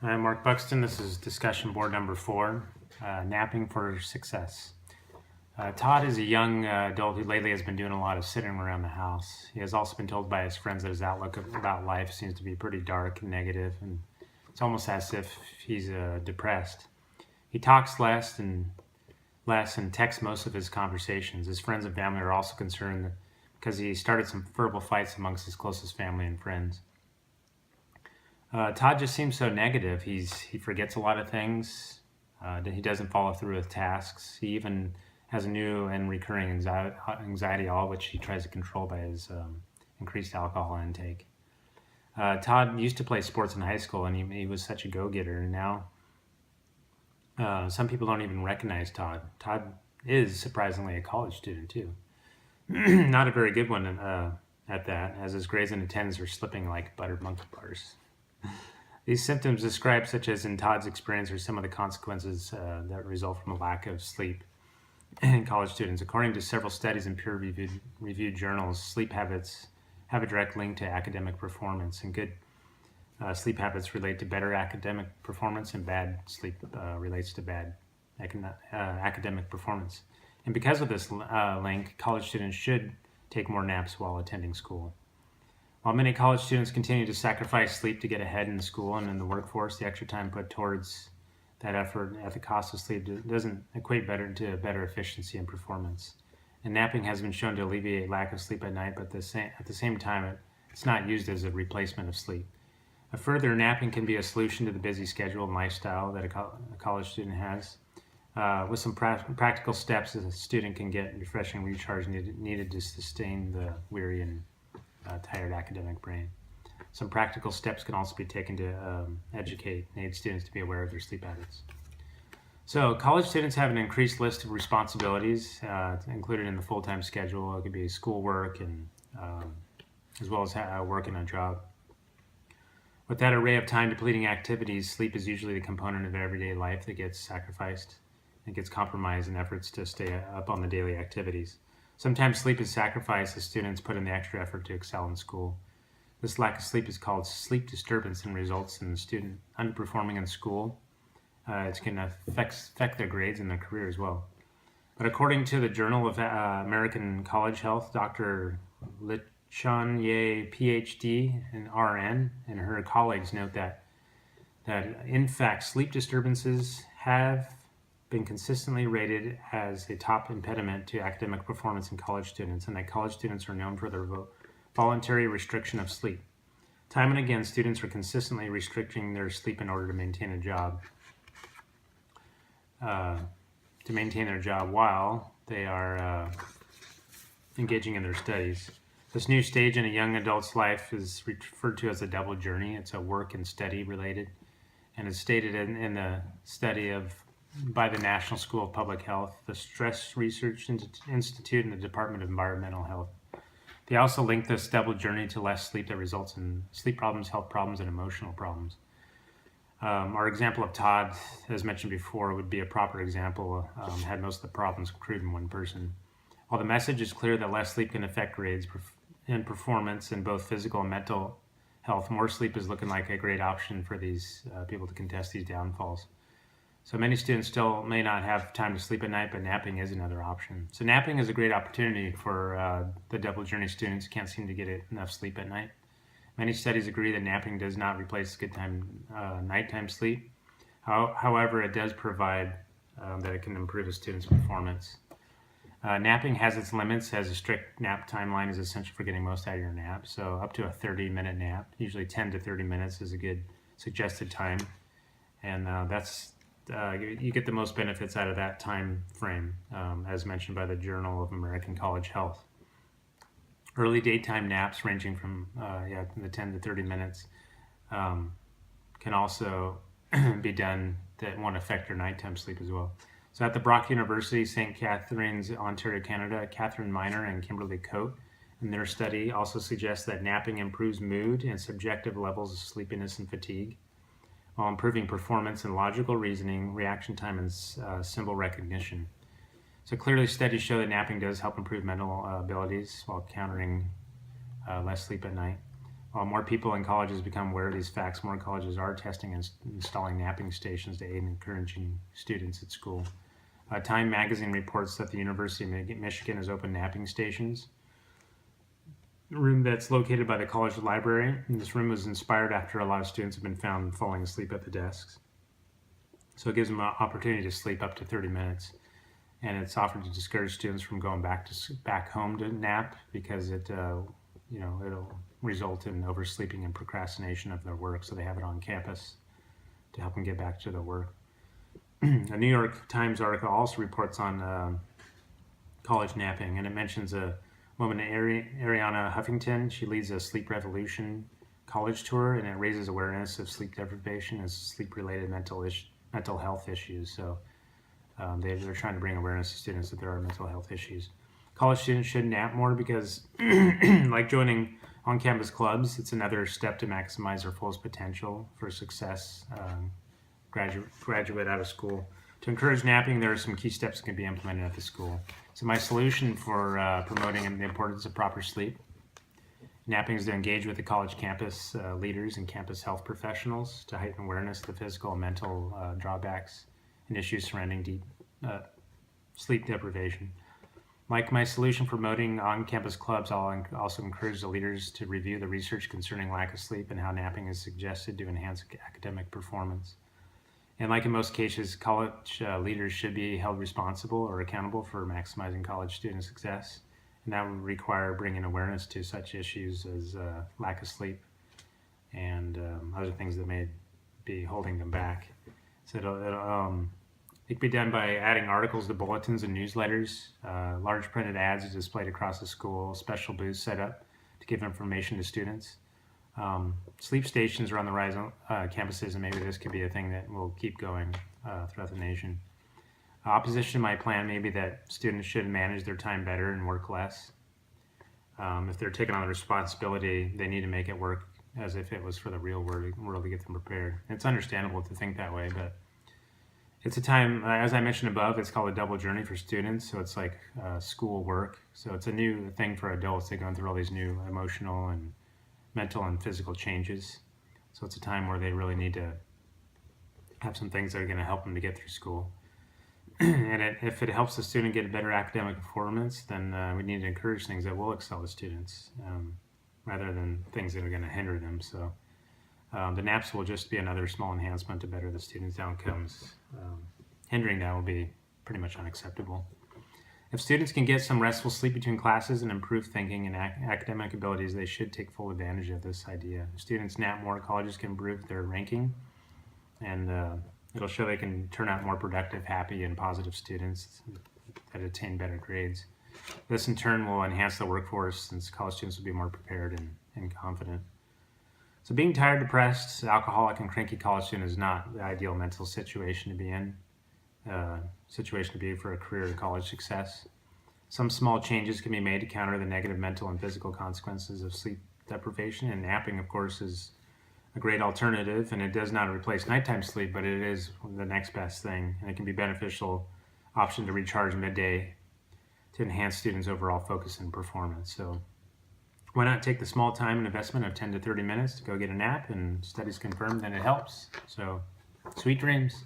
I'm Mark Buxton. This is discussion board number 4, napping for success. Todd is a young adult who lately has been doing a lot of sitting around the house. He has also been told by his friends that his outlook about life seems to be pretty dark and negative, and it's almost as if he's depressed. He talks less and texts most of his conversations. His friends and family are also concerned because he started some verbal fights amongst his closest family and friends. Todd just seems so negative. He forgets a lot of things. He doesn't follow through with tasks. He even has a new and recurring anxiety, all which he tries to control by his increased alcohol intake. Todd used to play sports in high school, and he was such a go-getter. And now some people don't even recognize Todd. Todd is surprisingly a college student too. Not a very good one at that, as his grades and attendance are slipping like buttered monkey bars. These symptoms described, such as in Todd's experience, are some of the consequences that result from a lack of sleep in college students. According to several studies in peer-reviewed journals, sleep habits have a direct link to academic performance, and good sleep habits relate to better academic performance, and bad sleep relates to bad academic performance. And because of this link, college students should take more naps while attending school. While many college students continue to sacrifice sleep to get ahead in school and in the workforce, the extra time put towards that effort at the cost of sleep doesn't equate to better efficiency and performance. And napping has been shown to alleviate lack of sleep at night, but at the same time, it's not used as a replacement of sleep. Further, napping can be a solution to the busy schedule and lifestyle that a college student has. With some practical steps, a student can get refreshing recharge needed to sustain the weary and tired academic brain. Some practical steps can also be taken to educate and aid students to be aware of their sleep habits. So college students have an increased list of responsibilities included in the full-time schedule. It could be schoolwork and as well as working a job. With that array of time-depleting activities, sleep is usually the component of everyday life that gets sacrificed and gets compromised in efforts to stay up on the daily activities. Sometimes sleep is sacrificed as students put in the extra effort to excel in school. This lack of sleep is called sleep disturbance and results in the student underperforming in school. It can affect their grades and their career as well. But according to the Journal of American College Health, Dr. Lichonye, PhD and RN, and her colleagues note that in fact sleep disturbances have been consistently rated as a top impediment to academic performance in college students, and that college students are known for their voluntary restriction of sleep. Time and again, students are consistently restricting their sleep in order to maintain a job, while they are engaging in their studies. This new stage in a young adult's life is referred to as a double journey. It's a work and study related, and it's stated in the study by the National School of Public Health, the Stress Research Institute, and the Department of Environmental Health. They also link this double journey to less sleep that results in sleep problems, health problems, and emotional problems. Our example of Todd, as mentioned before, would be a proper example, had most of the problems accrued in one person. While the message is clear that less sleep can affect grades and performance in both physical and mental health, more sleep is looking like a great option for these people to contest these downfalls. So many students still may not have time to sleep at night, but napping is another option. So napping is a great opportunity for the double journey students who can't seem to get enough sleep at night. Many studies agree that napping does not replace good nighttime sleep. However, it does provide that it can improve a student's performance. Napping has its limits, as a strict nap timeline is essential for getting most out of your nap. So up to a 30-minute nap, usually 10 to 30 minutes is a good suggested time. And you get the most benefits out of that time frame, as mentioned by the Journal of American College Health. Early daytime naps ranging from the 10 to 30 minutes can also be done that won't affect your nighttime sleep as well. So at the Brock University, St. Catharines, Ontario, Canada, Catherine Miner and Kimberly Coate in their study also suggest that napping improves mood and subjective levels of sleepiness and fatigue, while improving performance in logical reasoning, reaction time, and symbol recognition. So clearly studies show that napping does help improve mental abilities while countering less sleep at night. While more people in colleges become aware of these facts, more colleges are testing and installing napping stations to aid in encouraging students at school. Time magazine reports that the University of Michigan has opened napping stations. A room that's located by the college library. And this room was inspired after a lot of students have been found falling asleep at the desks. So it gives them an opportunity to sleep up to 30 minutes. And it's offered to discourage students from going back home to nap because it'll result in oversleeping and procrastination of their work. So they have it on campus to help them get back to their work. A New York Times article also reports on college napping, and it mentions a woman, Ariana Huffington. She leads a Sleep Revolution college tour, and it raises awareness of sleep deprivation as sleep-related mental health issues. So they're trying to bring awareness to students that there are mental health issues. College students should nap more because, like joining on-campus clubs, it's another step to maximize their fullest potential for success. Graduate out of school. To encourage napping, there are some key steps that can be implemented at the school. So my solution for promoting the importance of proper sleep, napping is to engage with the college campus leaders and campus health professionals to heighten awareness of the physical and mental drawbacks and issues surrounding deep sleep deprivation. Like my solution for promoting on-campus clubs, I'll also encourage the leaders to review the research concerning lack of sleep and how napping is suggested to enhance academic performance. And like in most cases, college leaders should be held responsible or accountable for maximizing college student success. And that would require bringing awareness to such issues as lack of sleep and other things that may be holding them back. So it can be done by adding articles to bulletins and newsletters, large printed ads displayed across the school, special booths set up to give information to students. Sleep stations are on the rise on campuses, and maybe this could be a thing that will keep going throughout the nation. Opposition to my plan may be that students should manage their time better and work less. If they're taking on the responsibility, they need to make it work as if it was for the real world to get them prepared. It's understandable to think that way, but it's a time, as I mentioned above, it's called a double journey for students. So it's like school work. So it's a new thing for adults. They're going through all these new emotional and mental and physical changes. So it's a time where they really need to have some things that are going to help them to get through school. And if it helps the student get a better academic performance, then we need to encourage things that will excel the students rather than things that are going to hinder them. So the naps will just be another small enhancement to better the students' outcomes. Hindering that will be pretty much unacceptable. If students can get some restful sleep between classes and improve thinking and academic abilities, they should take full advantage of this idea. If students nap more, colleges can improve their ranking, and it'll show they can turn out more productive, happy, and positive students that attain better grades. This in turn will enhance the workforce since college students will be more prepared and confident. So being tired, depressed, alcoholic, and cranky college student is not the ideal mental situation to be in. Situation to be for a career in college success. Some small changes can be made to counter the negative mental and physical consequences of sleep deprivation, and napping, of course, is a great alternative, and it does not replace nighttime sleep, but it is the next best thing, and it can be a beneficial option to recharge midday to enhance students' overall focus and performance. So why not take the small time and investment of 10 to 30 minutes to go get a nap, and studies confirm that it helps. So sweet dreams.